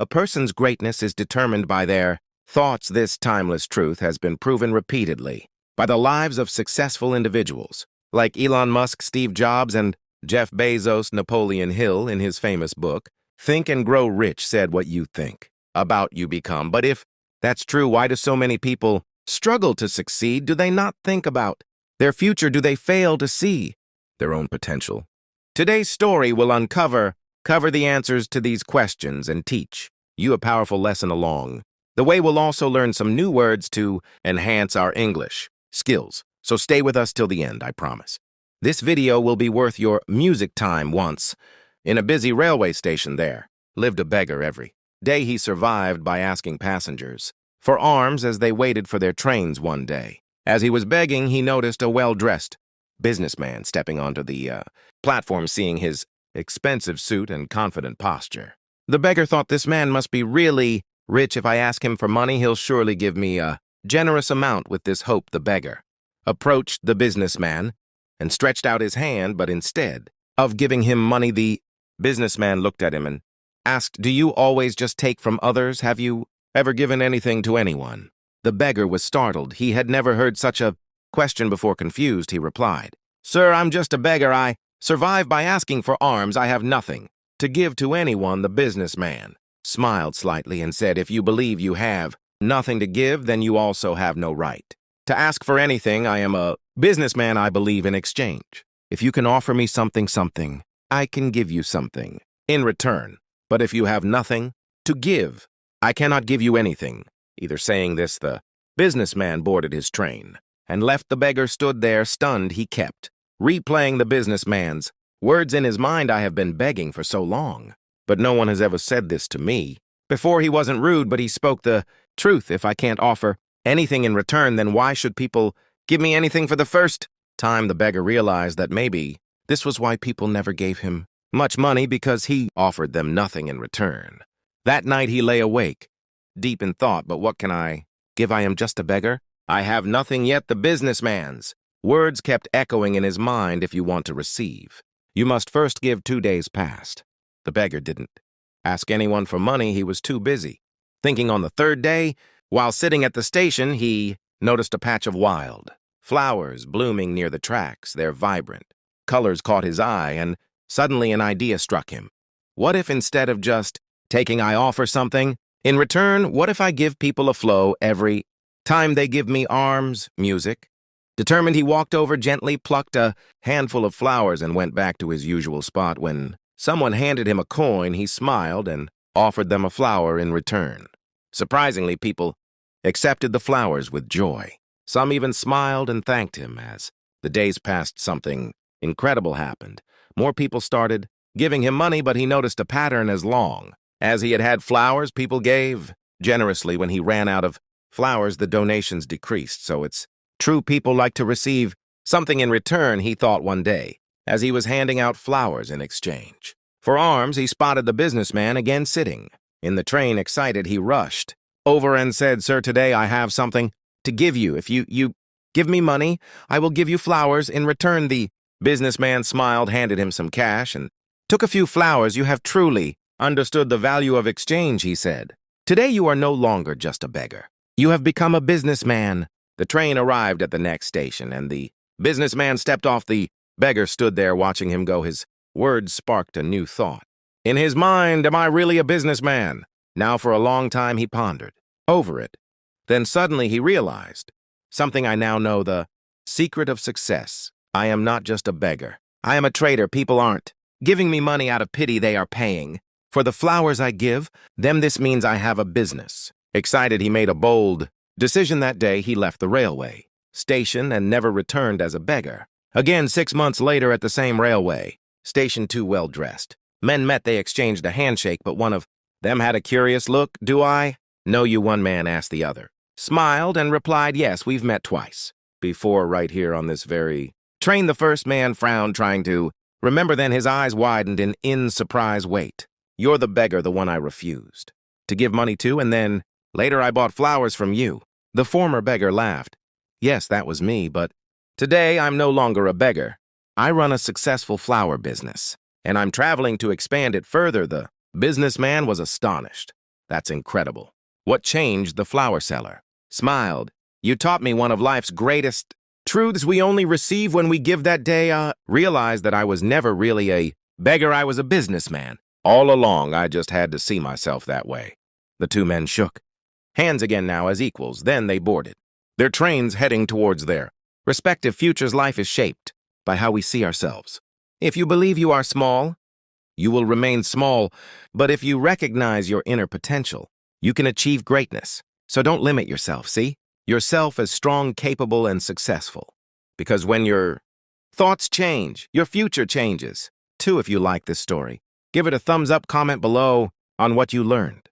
A person's greatness is determined by their thoughts. This timeless truth has been proven repeatedly by the lives of successful individuals, like Elon Musk, Steve Jobs, and Jeff Bezos. Napoleon Hill, in his famous book, Think and Grow Rich, said, "What you think about you become." But if that's true, why do so many people struggle to succeed? Do they not think about their future? Do they fail to see their own potential? Today's story will cover the answers to these questions and teach you a powerful lesson along the way. We'll also learn some new words to enhance our English skills. So stay with us till the end, I promise. This video will be worth your music time. Once, in a busy railway station, there lived a beggar. Every day he survived by asking passengers for alms as they waited for their trains. One day, as he was begging, he noticed a well-dressed businessman stepping onto the platform. Seeing his expensive suit and confident posture, the beggar thought, "This man must be really rich. If I ask him for money, he'll surely give me a generous amount." With this hope, the beggar approached the businessman and stretched out his hand, but instead of giving him money, the businessman looked at him and asked, "Do you always just take from others? Have you ever given anything to anyone?" The beggar was startled. He had never heard such a question before. Confused, he replied, "Sir, I'm just a beggar. I survive by asking for alms. I have nothing to give to anyone." The businessman smiled slightly and said, "If you believe you have nothing to give, then you also have no right to ask for anything. I am a businessman. I believe in exchange. If you can offer me something, I can give you something in return. But if you have nothing to give, I cannot give you anything either." Saying this, the businessman boarded his train and left. The beggar stood there stunned. He kept replaying the businessman's words in his mind. "I have been begging for so long, but no one has ever said this to me before." He wasn't rude, but he spoke the truth. "If I can't offer anything in return, then why should people give me anything for the first time?" The beggar realized that maybe this was why people never gave him much money, because he offered them nothing in return. That night he lay awake, deep in thought. "But what can I give? I am just a beggar. I have nothing yet." The businessman's words kept echoing in his mind. "If you want to receive, you must first give." 2 days passed. The beggar didn't ask anyone for money. He was too busy thinking. On the third day, while sitting at the station, he noticed a patch of wild flowers blooming near the tracks. Their vibrant colors caught his eye, and suddenly an idea struck him. What if, instead of just taking, I offer something in return? What if I give people a flow every time they give me alms, music? Determined, he walked over, gently plucked a handful of flowers, and went back to his usual spot. When someone handed him a coin, he smiled and offered them a flower in return. Surprisingly, people accepted the flowers with joy. Some even smiled and thanked him. As the days passed, something incredible happened. More people started giving him money, but he noticed a pattern. As long as he had had flowers, people gave generously. When he ran out of flowers, the donations decreased. So it's true, people like to receive something in return, he thought one day, as he was handing out flowers in exchange for alms. He spotted the businessman again sitting in the train. Excited, he rushed over and said, "Sir, today I have something to give you. If you give me money, I will give you flowers in return." The businessman smiled, handed him some cash, and took a few flowers. "You have truly understood the value of exchange," he said. "Today you are no longer just a beggar. You have become a businessman." The train arrived at the next station, and the businessman stepped off. The beggar stood there watching him go. His words sparked a new thought in his mind. Am I really a businessman? Now, for a long time, he pondered over it. Then suddenly he realized something. I now know the secret of success. I am not just a beggar. I am a trader. People aren't giving me money out of pity. They are paying for the flowers I give them. This means I have a business. Excited, he made a bold decision. That day, he left the railway station and never returned as a beggar. Again, 6 months later, at the same railway station, two well-dressed men met. They exchanged a handshake, but one of them had a curious look. "Do I know you?" one man asked. The other smiled and replied, "Yes, we've met twice before, right here on this very train." The first man frowned, trying to remember. Then his eyes widened in surprise. "Wait, you're the beggar, the one I refused to give money to, and then later I bought flowers from you." The former beggar laughed. "Yes, that was me, but today I'm no longer a beggar. I run a successful flower business, and I'm traveling to expand it further." The businessman was astonished. That's incredible. What changed the flower seller? Smiled. You taught me one of life's greatest truths we only receive when we give that day. Realized that I was never really a beggar, I was a businessman. All along, I just had to see myself that way. The two men shook. Hands again now as equals, then they boarded. Their trains heading towards their respective futures. Life is shaped by how we see ourselves. If you believe you are small, you will remain small, but if you recognize your inner potential, you can achieve greatness. So don't limit yourself, see? Yourself as strong, capable, and successful. Because when your thoughts change, your future changes. Too, if you like this story, give it a thumbs up, comment below on what you learned.